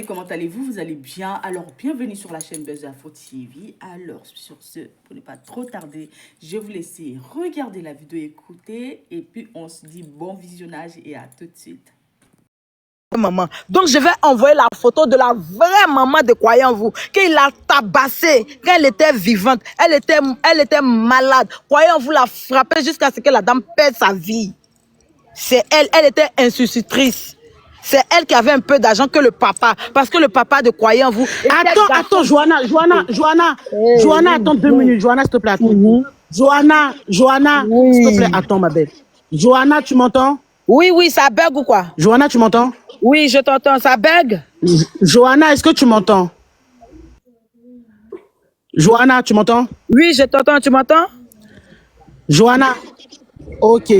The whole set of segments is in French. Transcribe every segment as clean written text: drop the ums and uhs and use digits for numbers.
amis, comment allez-vous? Vous allez bien? Alors, bienvenue sur la chaîne Buzz Info TV. Alors, sur ce, pour ne pas trop tarder, je vais vous laisser regarder la vidéo, écouter, et puis on se dit bon visionnage et à tout de suite. Maman. Donc je vais envoyer la photo de la vraie maman de Croyant vous, qu'il a tabassée quand elle était vivante, elle était malade. Croyant vous l'a frappée jusqu'à ce que la dame perde sa vie. C'est elle était institutrice. C'est elle qui avait un peu d'argent que le papa, parce que le papa de Croyant vous. Attends, Johanna, attends 2 minutes. Johanna, s'il te plaît, attends. Johanna, Oui. s'il te plaît, attends, ma belle. Johanna, tu m'entends? Oui, ça bug ou quoi? Johanna, tu m'entends? Oui, je t'entends, ça bug? Johanna, est-ce que tu m'entends? Johanna, tu m'entends? Oui, je t'entends, tu m'entends? Johanna, ok.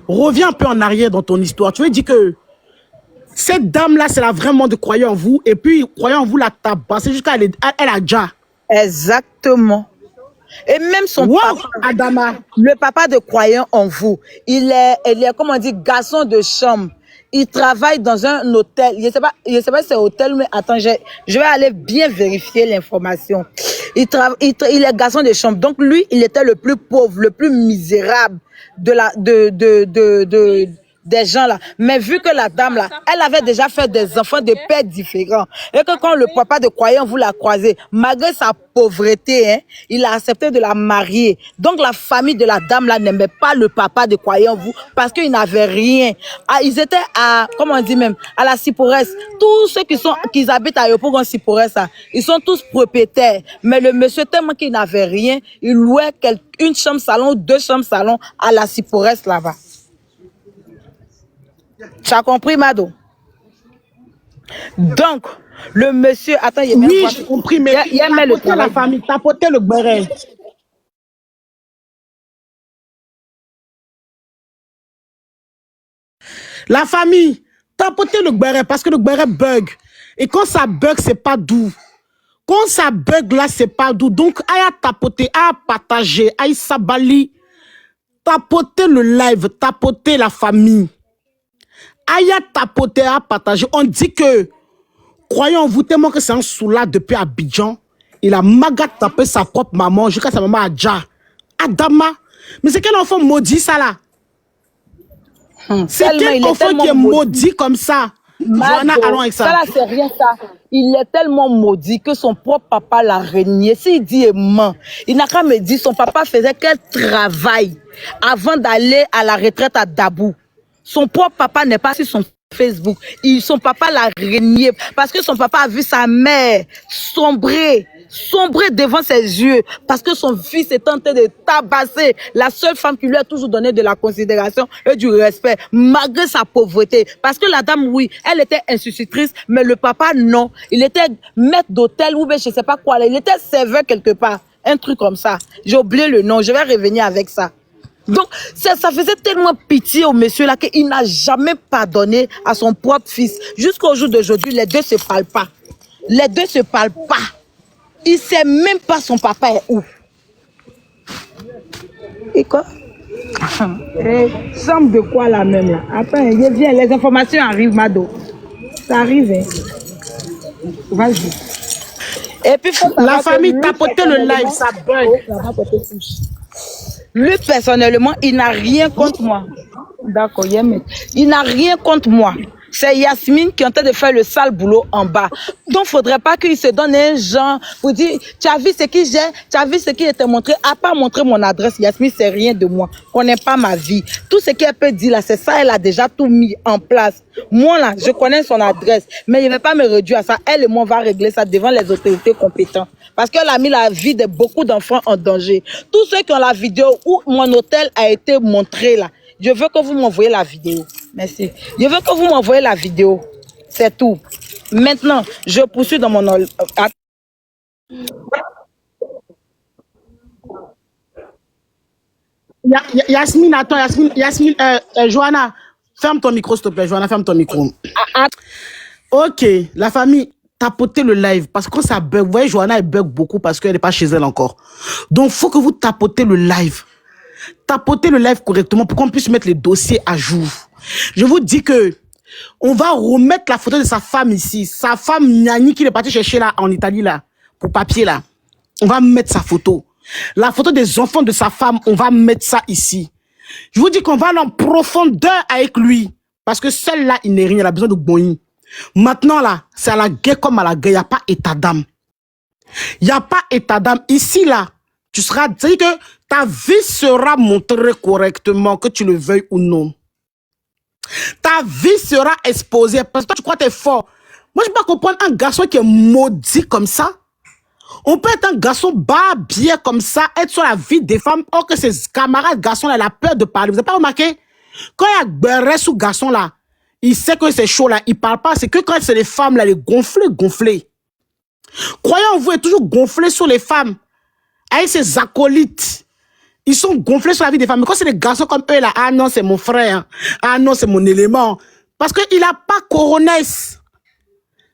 Reviens un peu en arrière dans ton histoire. Tu veux dire que cette dame-là, c'est la vraie maman de Croyant en vous, et puis Croyant en vous la tabassée jusqu'à elle a déjà. Exactement. Et même son papa, Adama. le papa de Croyant en vous, il est, comment on dit, garçon de chambre. Il travaille dans un hôtel. Je sais pas si c'est hôtel, mais attends, je vais aller bien vérifier l'information. Il est garçon de chambre. Donc lui, il était le plus pauvre, le plus misérable des gens là. Mais vu que la dame là, elle avait déjà fait des enfants de pères différents, et que quand le papa de Croyant vous l'a croisé, malgré sa pauvreté, hein, il a accepté de la marier. Donc la famille de la dame là n'aimait pas le papa de Croyant vous parce qu'il n'avait rien. Ah, ils étaient à, comment on dit même, à la Cyporès. Tous ceux qui habitent à Yopougon Cyporès, ils sont tous propriétaires. Mais le monsieur, tellement qu'il n'avait rien, il louait une chambre salon, 2 chambres salon à la Cyporès là-bas. Tu as compris, Mado? Donc, le monsieur... Attends, il y a oui, j'ai compris, mais il a tapoté la famille, tapoté le béret. La famille, tapoté le béret parce que le béret bug. Et quand ça bug, c'est pas doux. Quand ça bug là, c'est pas doux. Donc, aïe à tapoter, à partager, aïe sabali, tapoter le live, tapoter la famille. Aïe à tapoter, à partager. On dit que, croyant en vous tellement que c'est un soula depuis Abidjan, il a maga tapé sa propre maman jusqu'à sa maman Adja. Adama. Mais c'est quel enfant maudit ça là? C'est quel enfant qui est maudit comme ça? Johanna, allons avec ça. Ça là, c'est rien ça. Il est tellement maudit que son propre papa l'a régné. S'il dit aimant, il n'a qu'à me dire son papa faisait quel travail avant d'aller à la retraite à Dabou. Son propre papa n'est pas sur son Facebook. Son papa l'a régné parce que son papa a vu sa mère sombrer devant ses yeux parce que son fils est en train de tabasser la seule femme qui lui a toujours donné de la considération et du respect malgré sa pauvreté. Parce que la dame, oui, elle était institutrice, mais le papa, non. Il était maître d'hôtel ou bien je sais pas quoi. Il était serveur quelque part. Un truc comme ça. J'ai oublié le nom. Je vais revenir avec ça. Donc, ça faisait tellement pitié au monsieur là qu'il n'a jamais pardonné à son propre fils. Jusqu'au jour d'aujourd'hui, les deux se parlent pas. Les deux se parlent pas. Il sait même pas son papa est où. Et quoi? Semble de quoi là même là? Attends, je viens, les informations arrivent, Mado. Ça arrive, hein. Vas-y. Et puis, la famille tapotait le live, ça bug. Lui, personnellement, il n'a rien contre moi. D'accord, il n'a rien contre moi. C'est Yasmine qui est en train de faire le sale boulot en bas. Donc, faudrait pas qu'il se donne un genre pour dire, tu as vu ce que j'ai, tu as vu ce qui était montré. À part montrer mon adresse, Yasmine, c'est rien de moi. Connaît pas ma vie. Tout ce qu'elle peut dire là, c'est ça, elle a déjà tout mis en place. Moi là, je connais son adresse, mais il ne va pas me réduire à ça. Elle et moi, on va régler ça devant les autorités compétentes. Parce qu'elle a mis la vie de beaucoup d'enfants en danger. Tous ceux qui ont la vidéo où mon hôtel a été montré là, je veux que vous m'envoyez la vidéo. Merci. Je veux que vous m'envoyez la vidéo. C'est tout. Maintenant, je poursuis dans mon... Yasmine, attends, Yasmine, Johanna, ferme ton micro, s'il te plaît. Johanna, ferme ton micro. Ok, la famille, tapotez le live. Parce que quand ça bug, vous voyez, Johanna, elle bug beaucoup parce qu'elle n'est pas chez elle encore. Donc, il faut que vous tapotez le live. Tapotez le live correctement pour qu'on puisse mettre les dossiers à jour. Je vous dis que On va remettre la photo de sa femme ici. Sa femme Niani qu'il est parti chercher là, en Italie là, pour papier là. On va mettre sa photo. La photo des enfants de sa femme, on va mettre ça ici. Je vous dis qu'on va aller en profondeur avec lui. Parce que celle-là, il n'est rien, il a besoin de boing. Maintenant là, c'est à la guerre comme à la guerre, il n'y a pas état d'âme. Il n'y a pas état d'âme. Ici là, tu seras, c'est-à-dire que ta vie sera montrée correctement, que tu le veuilles ou non. Ta vie sera exposée parce que toi, tu crois que tu es fort. Moi, je ne peux pas comprendre un garçon qui est maudit comme ça. On peut être un garçon barbier comme ça, être sur la vie des femmes, or que ses camarades garçons là, il a peur de parler. Vous n'avez pas remarqué? Quand il y a beurre sous garçon là, il sait que c'est chaud là, il ne parle pas. C'est que quand c'est les femmes là, les gonflées. Croyez en vous, est toujours gonflé sur les femmes. Avec ses acolytes. Ils sont gonflés sur la vie des femmes. Mais quand c'est des garçons comme eux là, ah non, c'est mon frère. Ah non, c'est mon élément. Parce qu'il n'a pas coronesse.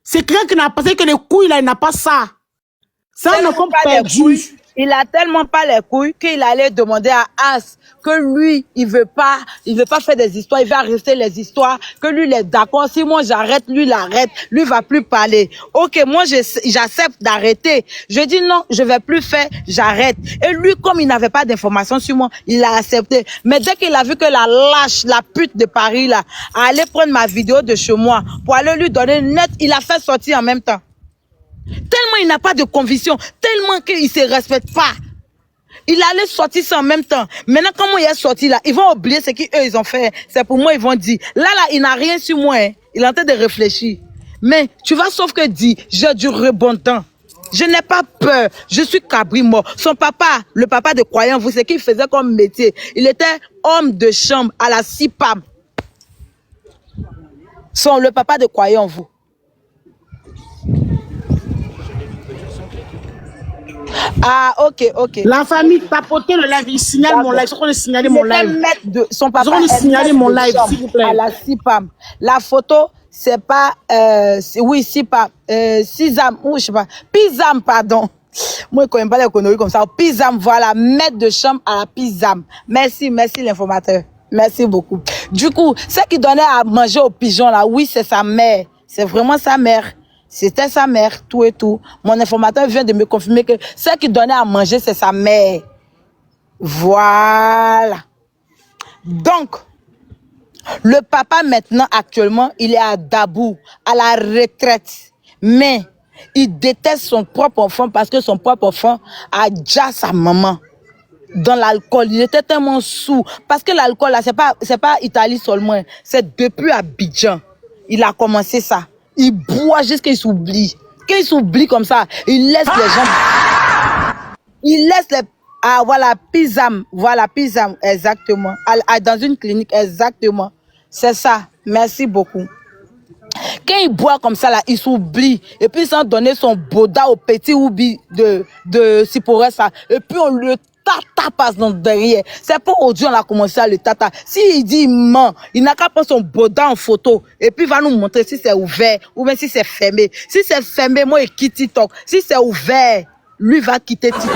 C'est quelqu'un qui n'a pas, que les couilles là, il n'a pas ça. C'est un enfant perdu. Il a tellement pas les couilles qu'il allait demander à As que lui, il veut pas faire des histoires, il va arrêter les histoires, que lui, il est d'accord. Si moi j'arrête, lui, il arrête, lui, il va plus parler. Ok, moi, j'accepte d'arrêter. Je dis non, je vais plus faire, j'arrête. Et lui, comme il n'avait pas d'informations sur moi, il a accepté. Mais dès qu'il a vu que la lâche, la pute de Paris, là, allait prendre ma vidéo de chez moi pour aller lui donner net, il a fait sortir en même temps. Tellement il n'a pas de conviction, tellement qu'il ne se respecte pas. Il allait sortir ça en même temps. Maintenant, comment il est sorti là, ils vont oublier ce qu'eux ils ont fait. C'est pour moi, ils vont dire, là, il n'a rien sur moi. Hein. Il est en train de réfléchir. Mais tu vas sauf que dire, j'ai du rebondant. Je n'ai pas peur. Je suis cabri mort. Son papa, le papa de croyant, vous, c'est qu'il faisait comme métier. Il était homme de chambre à la CIPAM. Le papa de croyant, vous. Ah, ok. La famille tapoter le live, il signale mon live. Ils sont signaler mon live. Son papa ils ont signalé mon live, s'il vous plaît. À la CIPAM. La photo, c'est pas, oui, CIPAM, Sisam, ou je sais pas, Pisam, pardon. Moi, je connais pas les conneries comme ça. Pisam, voilà, maître de chambre à la Pisam. Merci l'informateur. Merci beaucoup. Du coup, ce qui donnait à manger aux pigeons là, oui, c'est sa mère. C'est vraiment sa mère. C'était sa mère, tout et tout. Mon informateur vient de me confirmer que ce qui donnait à manger, c'est sa mère. Voilà. Donc, le papa maintenant, actuellement, il est à Dabou, à la retraite. Mais, il déteste son propre enfant parce que son propre enfant a déjà sa maman dans l'alcool. Il était tellement sous. Parce que l'alcool, là, c'est pas Italie seulement. C'est depuis Abidjan. Il a commencé ça. Il boit jusqu'à qu'il s'oublie. Quand il s'oublie comme ça, il laisse les gens. Il laisse les. Ah, voilà, Pisam. Voilà, Pisam, exactement. Dans une clinique, exactement. C'est ça. Merci beaucoup. Quand il boit comme ça, là, il s'oublie. Et puis, sans donner son boda au petit oubi de Siporessa. Et puis, on le tata passe dans derrière. C'est pas aujourd'hui on a commencé à le tata. S'il dit il ment, il n'a qu'à prendre son boda en photo. Et puis, il va nous montrer si c'est ouvert ou bien si c'est fermé. Si c'est fermé, moi, il quitte TikTok. Si c'est ouvert, lui va quitter TikTok.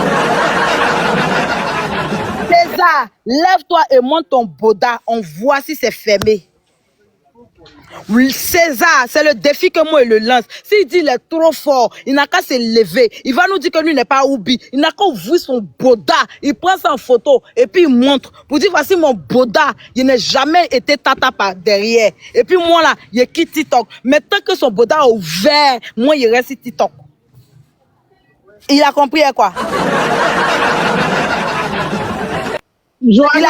César, lève-toi et monte ton boda. On voit si c'est fermé. César, c'est le défi que moi il le lance. S'il dit il est trop fort, il n'a qu'à se lever. Il va nous dire que lui n'est pas oubi. Il n'a qu'à ouvrir son boda. Il prend ça en photo et puis il montre. Pour dire voici mon boda. Il n'a jamais été tata par derrière. Et puis moi là, il quitte TikTok. Mais tant que son boda est ouvert, moi il reste sur TikTok. Il a compris quoi? Joanna,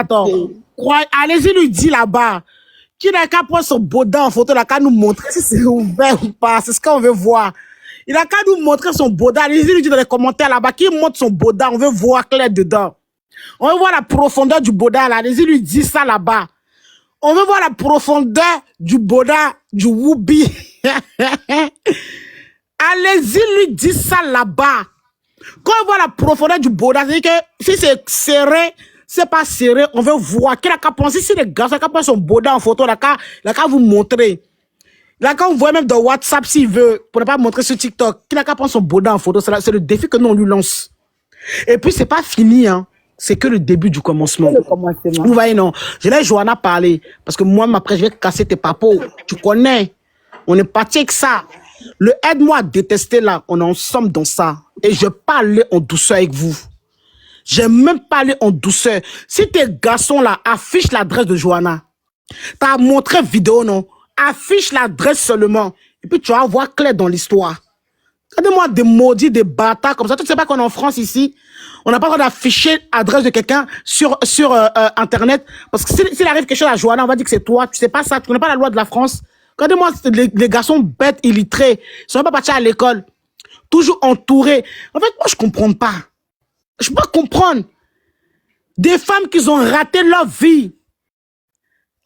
attends. Allez-y lui dire là-bas. Qui n'a qu'à prendre son boda en photo, il n'a qu'à nous montrer si c'est ouvert ou pas. C'est ce qu'on veut voir. Il n'a qu'à nous montrer son boda. Allez-y lui dire dans les commentaires là-bas. Qui montre son boda, on veut voir clair dedans. On veut voir la profondeur du boda là. Allez-y lui dire ça là-bas. On veut voir la profondeur du boda, du woubi. Allez-y lui dire ça là-bas. Quand on voit la profondeur du boda, c'est-à-dire que si c'est serré, c'est pas serré, on veut voir. Qui n'a qu'à penser, si les gars, qui n'a qu'à prendre son boda en photo, là, qu'à vous montrer. Là, quand on voit même dans WhatsApp, s'il veut, pour ne pas montrer sur TikTok, qui n'a qu'à prendre son boda en photo, c'est le défi que nous, on lui lance. Et puis, c'est pas fini, hein. C'est que le début du commencement. Le commencement. Vous voyez, non. Je laisse Johanna parler. Parce que moi, après, je vais casser tes papos. Tu connais. On est parti avec ça. Le aide-moi à détester là. On est ensemble dans ça. Et je parle en douceur avec vous. J'ai même parlé en douceur. Si tes garçons là affichent l'adresse de Johanna, t'as montré vidéo, non? Affiche l'adresse seulement. Et puis tu vas voir clair dans l'histoire. Regardez-moi des maudits, des bâtards comme ça. Tu ne sais pas qu'on est en France ici. On n'a pas le droit d'afficher l'adresse de quelqu'un sur Internet. Parce que s'il arrive quelque chose à Johanna, on va dire que c'est toi. Tu sais pas ça. Tu connais pas la loi de la France. Regardez-moi les garçons bêtes, illettrés. Ils sont même pas partis à l'école. Toujours entourés. En fait, moi, je comprends pas. Je peux pas comprendre. Des femmes qui ont raté leur vie.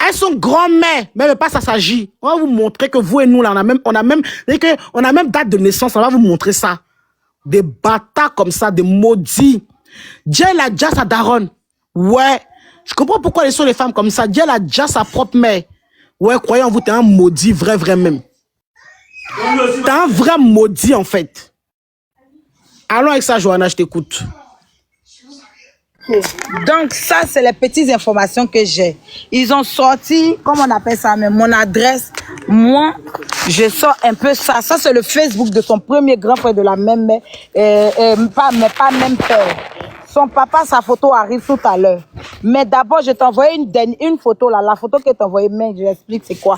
Elles sont grand-mères, mais pas ça s'agit. On va vous montrer que vous et nous, là, on a même date de naissance, on va vous montrer ça. Des bâtards comme ça, des maudits. Dieu, il a déjà sa daronne. Ouais. Je comprends pourquoi ils sont les femmes comme ça. Dieu, il a déjà sa propre mère. Ouais, croyez en vous, t'es un maudit, vrai même. T'es un vrai maudit, en fait. Allons avec ça, Johanna, je t'écoute. Donc ça, c'est les petites informations que j'ai. Ils ont sorti, comment on appelle ça, mais mon adresse. Moi, je sors un peu ça. Ça, c'est le Facebook de son premier grand frère de la même mère, pas même père. Son papa, sa photo arrive tout à l'heure. Mais d'abord, je t'ai envoyé une photo là. La photo que t'ai envoyée, mais je l'explique c'est quoi.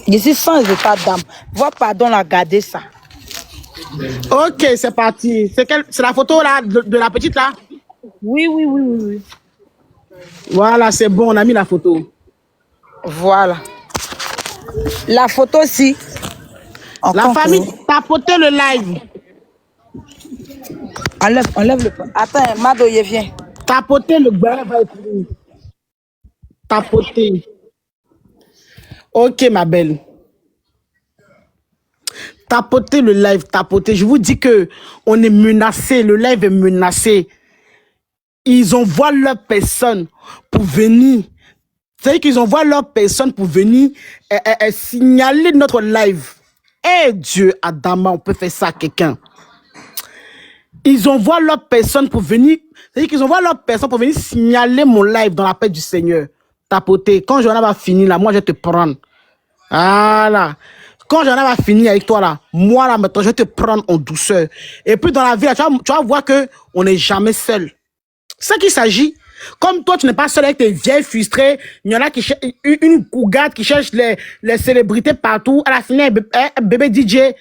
Ici, sans état d'âme. Vois, pardon, la garder ça. Ok, c'est parti. C'est la photo là de la petite là? Oui. Voilà, c'est bon, on a mis la photo. Voilà. La photo aussi. La famille, tapotez le live. Enlève le... Attends, Madoye, viens. Tapotez le beurre va être pris. Tapotez. Ok, ma belle. Tapotez le live, tapotez. Je vous dis que on est menacé, le live est menacé. Ils envoient leur personne pour venir. C'est-à-dire qu'ils envoient leur personne pour venir signaler notre live. Eh Dieu, Adama, on peut faire ça à quelqu'un. Ils envoient leur personne pour venir. C'est-à-dire qu'ils envoient leur personne pour venir signaler mon live dans la paix du Seigneur. Tapoter. Quand Johanna va finir là, moi je vais te prendre. Voilà. Quand Johanna va finir avec toi là, moi là maintenant je vais te prendre en douceur. Et puis dans la vie là, tu vas voir que on n'est jamais seul. C'est ça qu'il s'agit. Comme toi, tu n'es pas seul avec tes vieilles frustrées. Il y en a qui cherchent une cougade qui cherche les célébrités partout. Elle a fini un bébé DJ.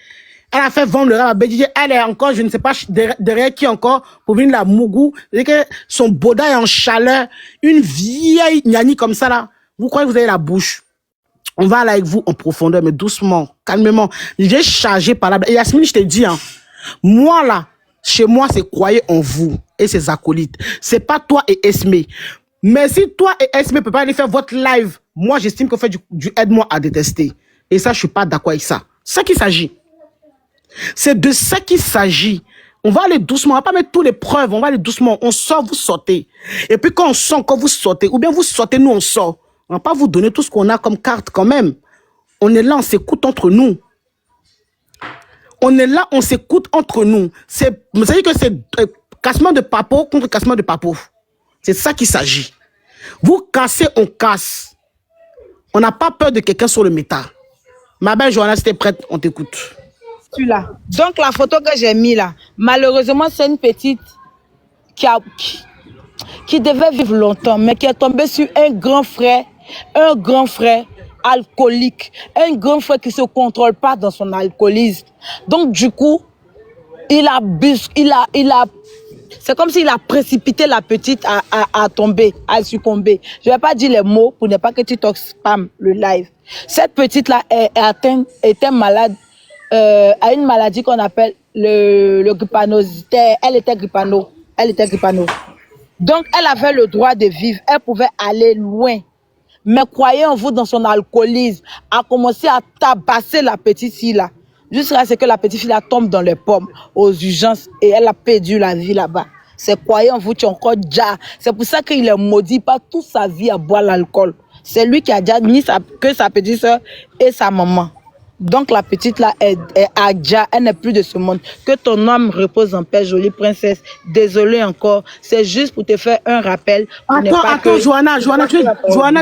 Elle a fait vendre le rap à bébé DJ. Elle est encore, je ne sais pas derrière qui encore, pour venir la mougou. C'est-à-dire que son boda est en chaleur. Une vieille gnani comme ça là. Vous croyez que vous avez la bouche? On va aller avec vous en profondeur, mais doucement, calmement. J'ai chargé par là. Et Yasmine, je te dis, hein, moi là, chez moi, c'est croyez en vous et ses acolytes. C'est pas toi et Esme. Mais si toi et Esme ne peuvent pas aller faire votre live, moi, j'estime qu'on fait du aide-moi à détester. Et ça, je suis pas d'accord avec ça. C'est ça qu'il s'agit. C'est de ça qu'il s'agit. On va aller doucement, on va pas mettre toutes les preuves, on va aller doucement. On sort, vous sortez. Et puis quand on sort, quand vous sortez, ou bien vous sortez, nous on sort. On va pas vous donner tout ce qu'on a comme carte quand même. On est là, on s'écoute entre nous. On est là, on s'écoute entre nous. Vous savez que c'est cassement de papo contre cassement de papo. C'est ça qu'il s'agit. Vous cassez, on casse. On n'a pas peur de quelqu'un sur le méta. Ma belle Johanna, si t'es prête, on t'écoute. Là. Donc la photo que j'ai mis là, malheureusement c'est une petite qui devait vivre longtemps, mais qui est tombée sur un grand frère alcoolique, un grand frère qui ne se contrôle pas dans son alcoolisme. Donc du coup, c'est comme s'il a précipité la petite à tomber, à succomber. Je ne vais pas dire les mots pour ne pas que tu spam le live. Cette petite-là était malade, a une maladie qu'on appelle le grippanose. Elle était grippano. Donc, elle avait le droit de vivre. Elle pouvait aller loin. Mais croyez en vous dans son alcoolisme, a commencé à tabasser la petite fille-là. Jusqu'à ce que la petite fille-là tombe dans les pommes, aux urgences, et elle a perdu la vie là-bas. C'est croyez en vous, tu es encore déjà. C'est pour ça qu'il est maudit pas toute sa vie à boire l'alcool. C'est lui qui a déjà mis que sa petite soeur et sa maman. Donc la petite là est Adja, elle n'est plus de ce monde. Que ton âme repose en paix, jolie princesse. Désolée encore, c'est juste pour te faire un rappel. Attends, Johanna,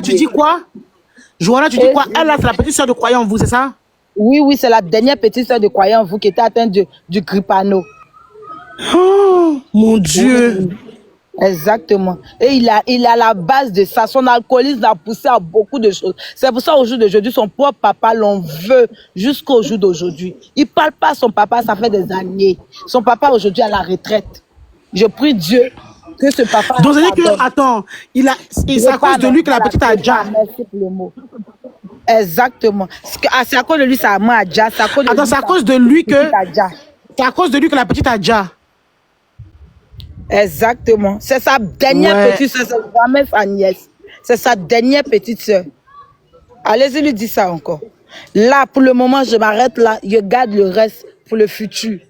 tu dis quoi? Johanna, tu dis quoi? Elle là, c'est la petite soeur de croyant en vous, c'est ça? Oui, c'est la dernière petite soeur de croyant en vous qui était atteinte du grippano. Oh, mon Dieu. Oui. Exactement. Et il a la base de ça. Son alcoolisme l'a poussé à beaucoup de choses. C'est pour ça au jour d'aujourd'hui, son propre papa l'en veut jusqu'au jour d'aujourd'hui. Il parle pas à son papa, ça fait des années. Son papa aujourd'hui à la retraite. Je prie Dieu que ce papa... Donc, c'est que, attends, c'est à cause de lui que la petite Adja... Merci pour le mot. Exactement. C'est à cause de lui, ça m'a Adja. Attends, c'est à cause de lui que... C'est à cause de lui que la petite Adja... Exactement. C'est sa dernière petite soeur, c'est jamais sa nièce. C'est sa dernière petite soeur. Allez-y lui dire ça encore. Là, pour le moment, je m'arrête là. Je garde le reste pour le futur.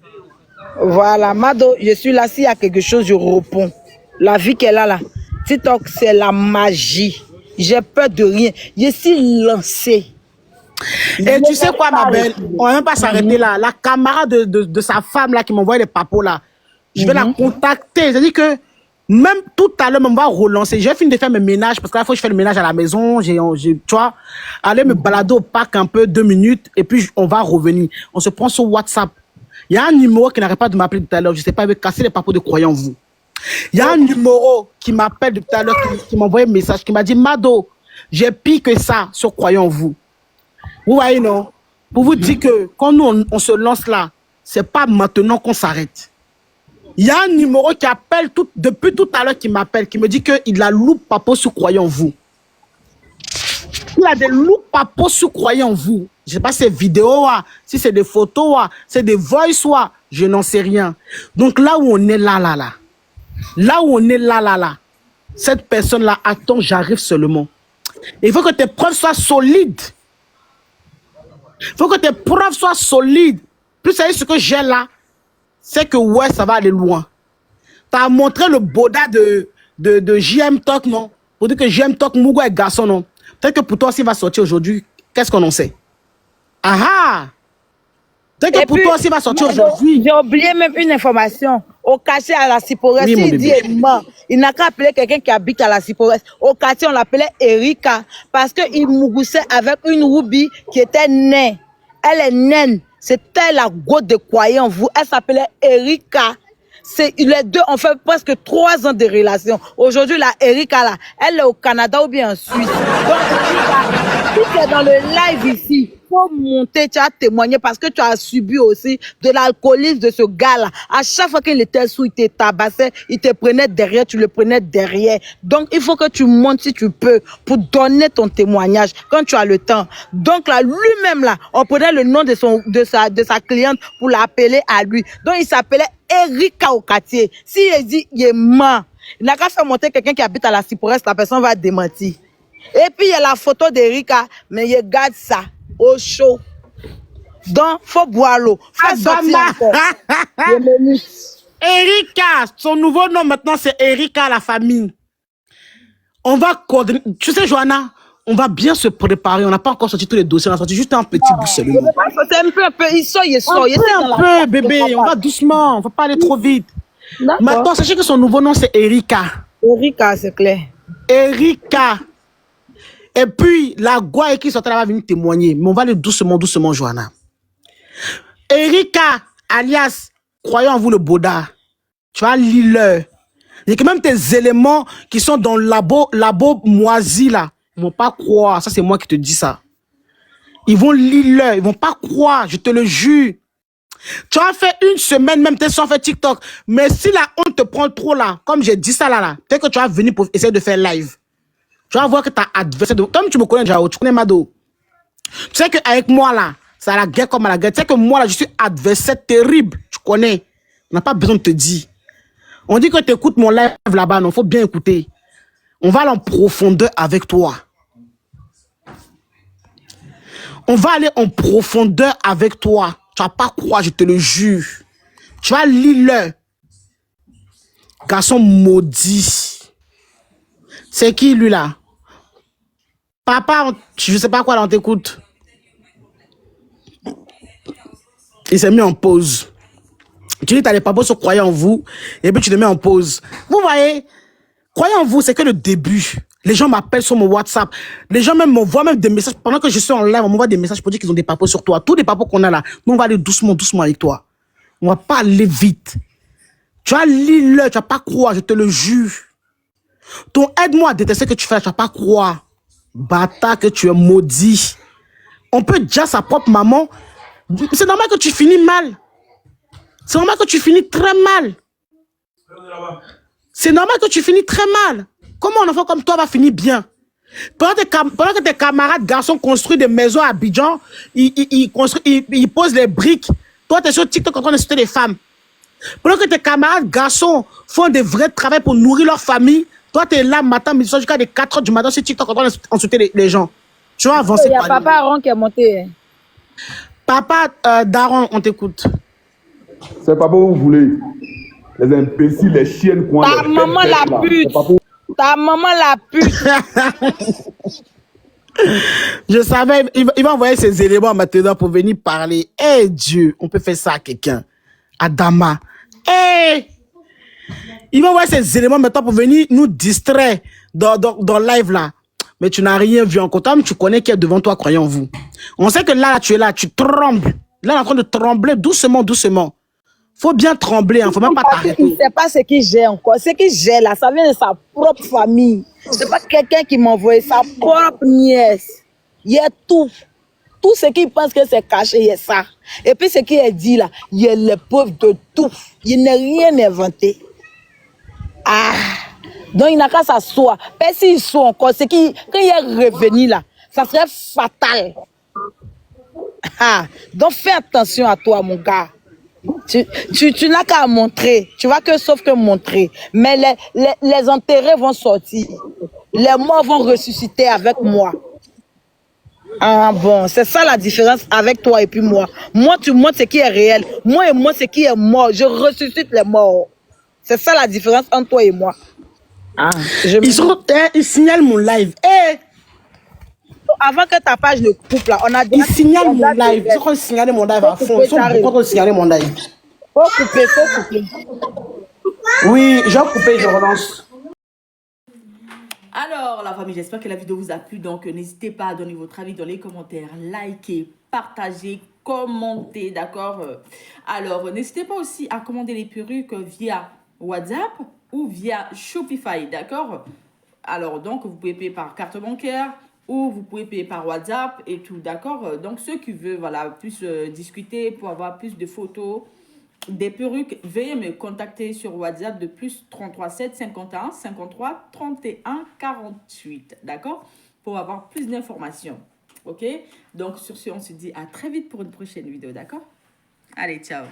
Voilà, Mado, je suis là. S'il y a quelque chose, je réponds. La vie qu'elle a là, TikTok, c'est la magie. J'ai peur de rien. Je suis lancée. Et tu sais quoi, ma belle? On va même pas s'arrêter là. La camarade de sa femme là qui m'envoie les papos là, je vais la contacter. C'est-à-dire que même tout à l'heure, on va relancer. J'ai fini de faire mes ménages parce qu'il faut que je fasse le ménage à la maison. Tu vois, aller me balader au parc un peu, 2 minutes, et puis on va revenir. On se prend sur WhatsApp. Il y a un numéro qui n'arrête pas de m'appeler tout à l'heure. Je ne sais pas, il veut casser les papos de croyants en vous. Il y a un numéro qui m'appelle tout à l'heure, qui m'a envoyé un message, qui m'a dit, Mado, j'ai pire que ça sur croyants en vous. Vous voyez, non? Pour vous dire que quand nous, on se lance là, c'est pas maintenant qu'on s'arrête. Il y a un numéro qui appelle depuis tout à l'heure, qui m'appelle, qui me dit qu'il a loup papo sur croyant en vous. Il a des loups papo sur croyant en vous. Je ne sais pas si c'est vidéo, si c'est des photos, c'est des voice, je n'en sais rien. Donc là où on est là, cette personne-là attend, j'arrive seulement. Il faut que tes preuves soient solides. Il faut que tes preuves soient solides. Plus savez ce que j'ai là, c'est que ouais, ça va aller loin. Tu as montré le boda de JM Talk, non? Pour dire que JM Talk, Mougo est garçon, non? Peut-être que pour toi, s'il va sortir aujourd'hui, qu'est-ce qu'on en sait? Ah! Peut-être que pour toi, s'il va sortir aujourd'hui. J'ai oublié même une information. Au quartier à la Ciporesse, oui, il dit mort. Il n'a qu'à appeler quelqu'un qui habite à la Ciporesse. Au quartier, on l'appelait Erika parce qu'il mougoussait avec une roubie qui était naine. Elle est naine. C'était la goutte de croyant en vous. Elle s'appelait Erika. Les deux ont fait presque 3 ans de relation. Aujourd'hui, la Erika, là, elle est au Canada ou bien en Suisse. Donc, si tu es dans le live ici, il faut monter, tu as témoigné parce que tu as subi aussi de l'alcoolisme de ce gars-là. À chaque fois qu'il était sous, il te tabassait, il te prenait derrière, tu le prenais derrière. Donc, il faut que tu montes si tu peux pour donner ton témoignage quand tu as le temps. Donc, là, lui-même, là, on prenait le nom de sa cliente pour l'appeler à lui. Donc, il s'appelait Erika au quartier. S'il dit, il est mort. Il n'a qu'à faire monter quelqu'un qui habite à la Ciporesse, la personne va démentir. Et puis, il y a la photo d'Erika, mais il regarde ça au chaud. Donc, il faut boire l'eau. Faut sortir encore. Erika, son nouveau nom maintenant, c'est Erika la famille. On va coordonner. Tu sais, Johanna, on va bien se préparer. On n'a pas encore sorti tous les dossiers. On a sorti juste un petit bout seulement. Un peu. Il sort. Un peu, bébé. On va doucement. On ne va pas aller trop vite. Maintenant, sachez que son nouveau nom, c'est Erika. Erika, c'est clair. Erika. Et puis, la Gouaille qui sortait là va venir témoigner. Mais on va aller doucement, Johanna. Erika, alias, croyant en vous le Boda. Tu vas lire. Il y a que même tes éléments qui sont dans le labo moisi là. Ils ne vont pas croire. Ça, c'est moi qui te dis ça. Ils vont lire. Ils ne vont pas croire. Je te le jure. Tu as fait 1 semaine, même t'es sans faire TikTok. Mais si la honte te prend trop là, comme j'ai dit ça là, peut-être que tu vas venir pour essayer de faire live. Tu vas voir que tu as adversaire. Comme tu me connais déjà, tu connais Mado. Tu sais qu'avec moi là, c'est à la guerre comme à la guerre. Tu sais que moi là, je suis adversaire terrible. Tu connais. On n'a pas besoin de te dire. On dit que tu écoutes mon live là-bas, non, il faut bien écouter. On va aller en profondeur avec toi. On va aller en profondeur avec toi. Tu vas pas croire, je te le jure. Tu vas lire. Garçon maudit. C'est qui lui là? Papa, je sais pas quoi là, on t'écoute. Il s'est mis en pause. Tu dis, t'as les papos sur croyez en vous, et puis tu te mets en pause. Vous voyez, croyez en vous, c'est que le début. Les gens m'appellent sur mon WhatsApp. Les gens même m'envoient même des messages. Pendant que je suis en live, on m'envoie des messages pour dire qu'ils ont des papos sur toi. Tous les papos qu'on a là, nous, on va aller doucement, doucement avec toi. On va pas aller vite. Tu vas lire-le, tu vas pas croire, je te le jure. Ton aide-moi à détester ce que tu fais, tu vas pas croire. Bâtard que tu es maudit. On peut dire à sa propre maman, c'est normal que tu finis mal. C'est normal que tu finis très mal. C'est normal que tu finis très mal. Comment un enfant comme toi va finir bien? Pendant que tes camarades garçons construisent des maisons à Abidjan, ils posent les briques. Toi, tu es sur TikTok en train d'insulter les femmes. Pendant que tes camarades garçons font des vrais travaux pour nourrir leur famille, toi, tu es là matin, midi, soir, jusqu'à 4 h du matin sur TikTok en train d'insulter les gens. Tu vas avancer. Il y a papa Aaron qui est monté. Papa Daron, on t'écoute. C'est pas pour vous voulez. Les imbéciles, les chiennes, quoi. Ta maman la pute. Ta maman la pute. Je savais, il va envoyer ses éléments maintenant pour venir parler. Eh Dieu, on peut faire ça à quelqu'un. Adama. Eh! Il va envoyer ses éléments maintenant pour venir nous distraire dans live là. Mais tu n'as rien vu encore. Toi, tu connais qui est devant toi, croyons vous. On sait que là, tu es là, tu trembles. Là, on est en train de trembler doucement, doucement. Faut bien trembler, hein. Faut même pas t'arrêter. Il ne sait pas ce qu'il gère encore. Ce qu'il gère là, ça vient de sa propre famille. C'est pas quelqu'un qui m'a envoyé, sa propre nièce. Il y a tout. Tout ce qu'il pense que c'est caché, il y a ça. Et puis ce qu'il a dit là, il y a les preuves de tout. Il n'a rien inventé. Ah! Donc il n'a qu'à s'asseoir. Mais s'il soit encore, c'est qu'il, quand il est revenu là, ça serait fatal. Ah! Donc fais attention à toi, mon gars. Tu n'as qu'à montrer. Tu vois que sauf que montrer. Mais les enterrés vont sortir. Les morts vont ressusciter avec moi. Ah bon, c'est ça la différence avec toi et puis moi. Moi, tu montres ce qui est réel. Moi et moi, ce qui est mort. Je ressuscite les morts. C'est ça la différence entre toi et moi. Ah, Ils signalent mon live. Eh! Avant que ta page ne coupe là, on a dit. Ils signalent mon live. Ils sont en train de signaler mon live à fond. Ils sont en train de signaler mon live. Faut couper. Oui, j'ai coupé, je relance. Alors, la famille, j'espère que la vidéo vous a plu. Donc, n'hésitez pas à donner votre avis dans les commentaires, liker, partager, commenter, d'accord? Alors, n'hésitez pas aussi à commander les perruques via WhatsApp ou via Shopify, d'accord? Alors, donc, vous pouvez payer par carte bancaire ou vous pouvez payer par WhatsApp et tout, d'accord? Donc, ceux qui veulent, voilà, plus discuter pour avoir plus de photos, des perruques, veuillez me contacter sur WhatsApp de plus 33 7 51 53 31 48, d'accord? Pour avoir plus d'informations, ok? Donc, sur ce, on se dit à très vite pour une prochaine vidéo, d'accord? Allez, ciao!